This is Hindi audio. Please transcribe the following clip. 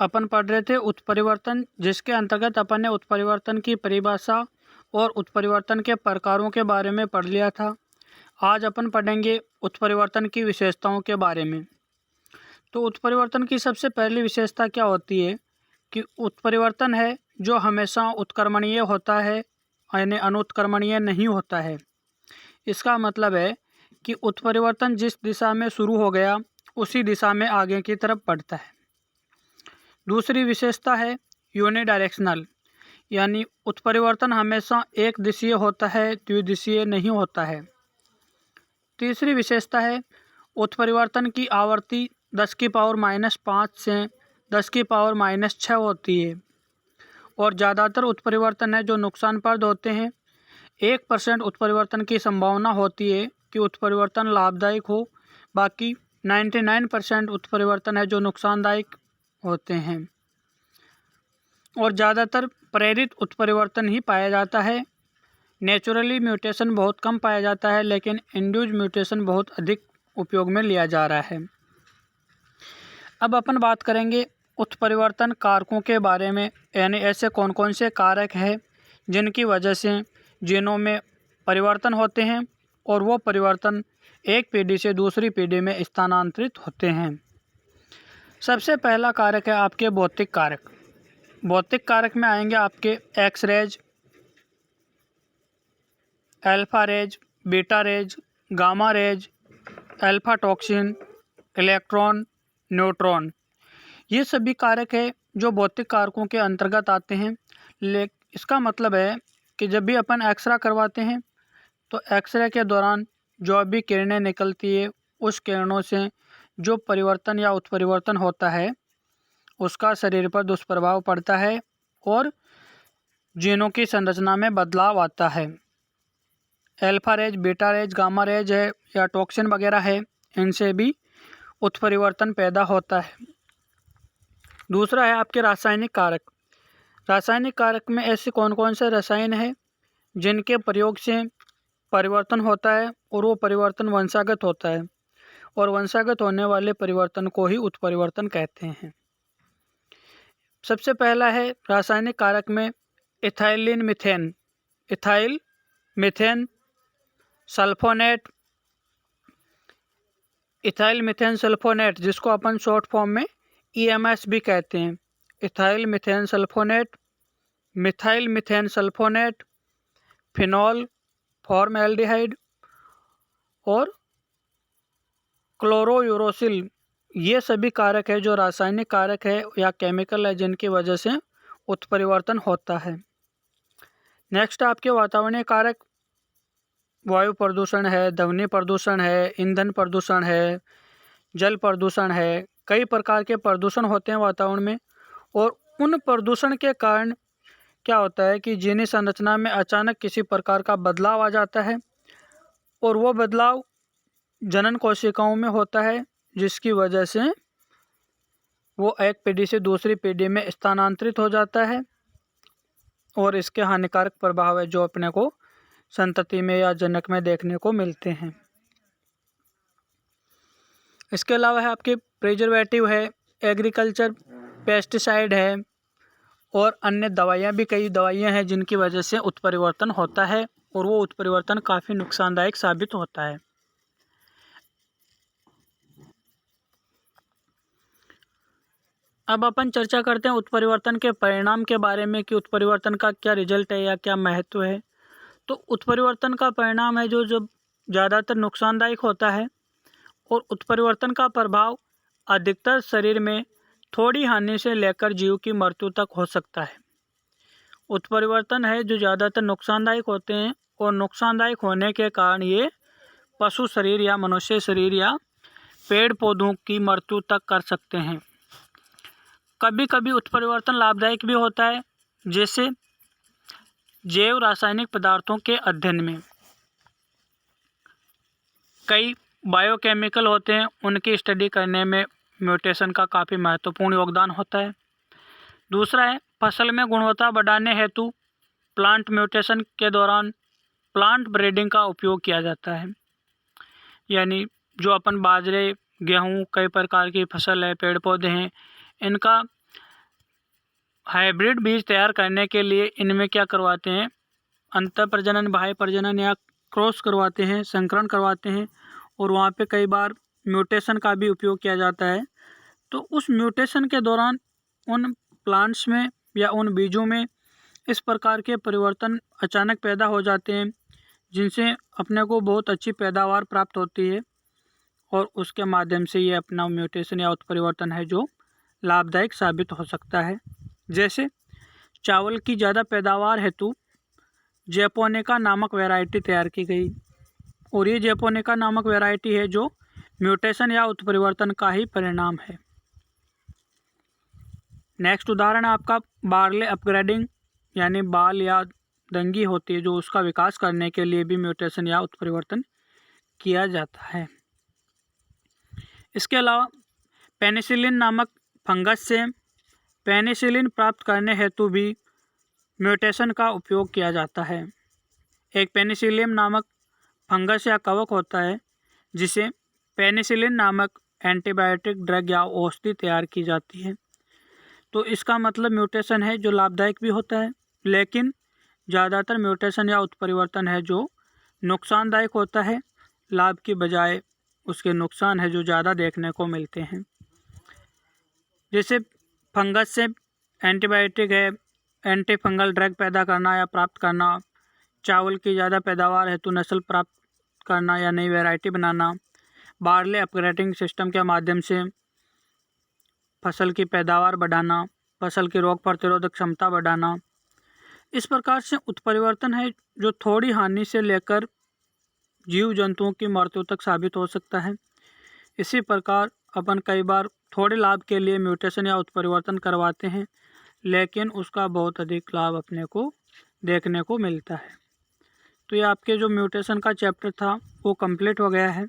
अपन पढ़ रहे थे उत्परिवर्तन, जिसके अंतर्गत अपन ने उत्परिवर्तन की परिभाषा और उत्परिवर्तन के प्रकारों के बारे में पढ़ लिया था। आज अपन पढ़ेंगे उत्परिवर्तन की विशेषताओं के बारे में। तो उत्परिवर्तन की सबसे पहली विशेषता क्या होती है कि उत्परिवर्तन है जो हमेशा उत्क्रमणीय होता है, यानी अनुत्क्रमणीय नहीं होता है। इसका मतलब है कि उत्परिवर्तन जिस दिशा में शुरू हो गया उसी दिशा में आगे की तरफ बढ़ता है। दूसरी विशेषता है यूनिडायरेक्शनल, यानी उत्परिवर्तन हमेशा एक दिशीय होता है, द्विदिशीय नहीं होता है। तीसरी विशेषता है उत्परिवर्तन की आवृत्ति 10⁻⁻5 से 10⁻⁻6 होती है और ज़्यादातर उत्परिवर्तन है जो नुकसानप्रद होते हैं। 1% उत्परिवर्तन की संभावना होती है कि उत्परिवर्तन लाभदायक हो, बाकी 99% उत्परिवर्तन है जो नुकसानदायक होते हैं। और ज़्यादातर प्रेरित उत्परिवर्तन ही पाया जाता है। नेचुरली म्यूटेशन बहुत कम पाया जाता है, लेकिन इंड्यूस म्यूटेशन बहुत अधिक उपयोग में लिया जा रहा है। अब अपन बात करेंगे उत्परिवर्तन कारकों के बारे में, यानी ऐसे कौन कौन से कारक हैं जिनकी वजह से जीनों में परिवर्तन होते हैं और वो परिवर्तन एक पीढ़ी से दूसरी पीढ़ी में स्थानांतरित होते हैं। सबसे पहला कारक है आपके भौतिक कारक। भौतिक कारक में आएंगे आपके X rays, alpha rays, beta rays, gamma rays, alpha toxin, electron, neutron. ये सभी कारक है जो भौतिक कारकों के अंतर्गत आते हैं। इसका मतलब है कि जब भी अपन एक्सरे करवाते हैं तो एक्सरे के दौरान जो भी किरणें निकलती है उस किरणों से जो परिवर्तन या उत्परिवर्तन होता है उसका शरीर पर दुष्प्रभाव पड़ता है और जीनों की संरचना में बदलाव आता है। Alpha rays, beta rays, gamma rays है या टॉक्सिन वगैरह है, इनसे भी उत्परिवर्तन पैदा होता है। दूसरा है आपके रासायनिक कारक। रासायनिक कारक में ऐसे कौन कौन से रसायन हैं जिनके प्रयोग से परिवर्तन होता है और वो परिवर्तन वंशागत होता है, और वंशागत होने वाले परिवर्तन को ही उत्परिवर्तन कहते हैं। सबसे पहला है रासायनिक कारक में ethylene methane, ethyl methane sulphonate, ethyl methane sulphonate जिसको अपन शॉर्ट फॉर्म में EMS भी कहते हैं। Ethyl methane sulphonate, methyl methane sulphonate, phenol formaldehyde और क्लोरोयूरोसिल, ये सभी कारक है जो रासायनिक कारक है या केमिकल है जिनकी वजह से उत्परिवर्तन होता है। नेक्स्ट आपके वातावरणीय कारक, वायु प्रदूषण है, ध्वनि प्रदूषण है, ईंधन प्रदूषण है, जल प्रदूषण है। कई प्रकार के प्रदूषण होते हैं वातावरण में, और उन प्रदूषण के कारण क्या होता है कि जीनी संरचना में अचानक किसी प्रकार का बदलाव आ जाता है और वो बदलाव जनन कोशिकाओं में होता है, जिसकी वजह से वो एक पीढ़ी से दूसरी पीढ़ी में स्थानांतरित हो जाता है और इसके हानिकारक प्रभाव है जो अपने को संतति में या जनक में देखने को मिलते हैं। इसके अलावा है आपके प्रिजर्वेटिव है, एग्रीकल्चर पेस्टिसाइड है और अन्य दवाइयाँ भी, कई दवाइयाँ हैं जिनकी वजह से उत्परिवर्तन होता है और वो उत्परिवर्तन काफ़ी नुकसानदायक साबित होता है। अब अपन चर्चा करते हैं उत्परिवर्तन के परिणाम के बारे में कि उत्परिवर्तन का क्या रिजल्ट है या क्या महत्व है। तो उत्परिवर्तन का परिणाम है जो ज़्यादातर नुकसानदायक होता है और उत्परिवर्तन का प्रभाव अधिकतर शरीर में थोड़ी हानि से लेकर जीव की मृत्यु तक हो सकता है। उत्परिवर्तन है जो ज़्यादातर नुकसानदायक होते हैं और नुकसानदायक होने के कारण ये पशु शरीर या मनुष्य शरीर या पेड़ पौधों की मृत्यु तक कर सकते हैं। कभी कभी उत्परिवर्तन लाभदायक भी होता है, जैसे जैव रासायनिक पदार्थों के अध्ययन में कई बायोकेमिकल होते हैं, उनकी स्टडी करने में म्यूटेशन का काफ़ी महत्वपूर्ण योगदान होता है। दूसरा है फसल में गुणवत्ता बढ़ाने हेतु प्लांट म्यूटेशन के दौरान प्लांट ब्रीडिंग का उपयोग किया जाता है। यानी जो अपन बाजरे, गेहूँ, कई प्रकार की फसल है, पेड़ पौधे हैं, इनका हाइब्रिड बीज तैयार करने के लिए इनमें क्या करवाते हैं, अंतर प्रजनन, बाह्य प्रजनन या क्रॉस करवाते हैं, संकरण करवाते हैं, और वहाँ पे कई बार म्यूटेशन का भी उपयोग किया जाता है। तो उस म्यूटेशन के दौरान उन प्लांट्स में या उन बीजों में इस प्रकार के परिवर्तन अचानक पैदा हो जाते हैं जिनसे अपने को बहुत अच्छी पैदावार प्राप्त होती है, और उसके माध्यम से ये अपना म्यूटेशन या उत्परिवर्तन है जो लाभदायक साबित हो सकता है। जैसे चावल की ज़्यादा पैदावार हेतु जैपोनिका नामक वैरायटी तैयार की गई, और ये जैपोनिका नामक वैरायटी है जो म्यूटेशन या उत्परिवर्तन का ही परिणाम है। नेक्स्ट उदाहरण है आपका बार्ले अपग्रेडिंग, यानी बाल या दंगी होती है जो उसका विकास करने के लिए भी म्यूटेशन या उत्परिवर्तन किया जाता है। इसके अलावा पेनिसिलिन नामक फंगस से पेनिसिलिन प्राप्त करने हेतु भी म्यूटेशन का उपयोग किया जाता है। एक पेनिसिलियम नामक फंगस या कवक होता है जिसे पेनिसिलिन नामक एंटीबायोटिक ड्रग या औषधि तैयार की जाती है। तो इसका मतलब म्यूटेशन है जो लाभदायक भी होता है, लेकिन ज़्यादातर म्यूटेशन या उत्परिवर्तन है जो नुकसानदायक होता है। लाभ की बजाय उसके नुकसान है जो ज़्यादा देखने को मिलते हैं। जैसे फंगस से एंटीबायोटिक है, एंटी फंगल ड्रग पैदा करना या प्राप्त करना, चावल की ज़्यादा पैदावार हेतु नस्ल प्राप्त करना या नई वैरायटी बनाना, बार्ले अपग्रेडिंग सिस्टम के माध्यम से फसल की पैदावार बढ़ाना, फसल की रोग प्रतिरोधक क्षमता बढ़ाना। इस प्रकार से उत्परिवर्तन है जो थोड़ी हानि से लेकर जीव जंतुओं की मृत्यु तक साबित हो सकता है। इसी प्रकार अपन कई बार थोड़े लाभ के लिए म्यूटेशन या उत्परिवर्तन करवाते हैं, लेकिन उसका बहुत अधिक लाभ अपने को देखने को मिलता है। तो ये आपके जो म्यूटेशन का चैप्टर था वो कंप्लीट हो गया है।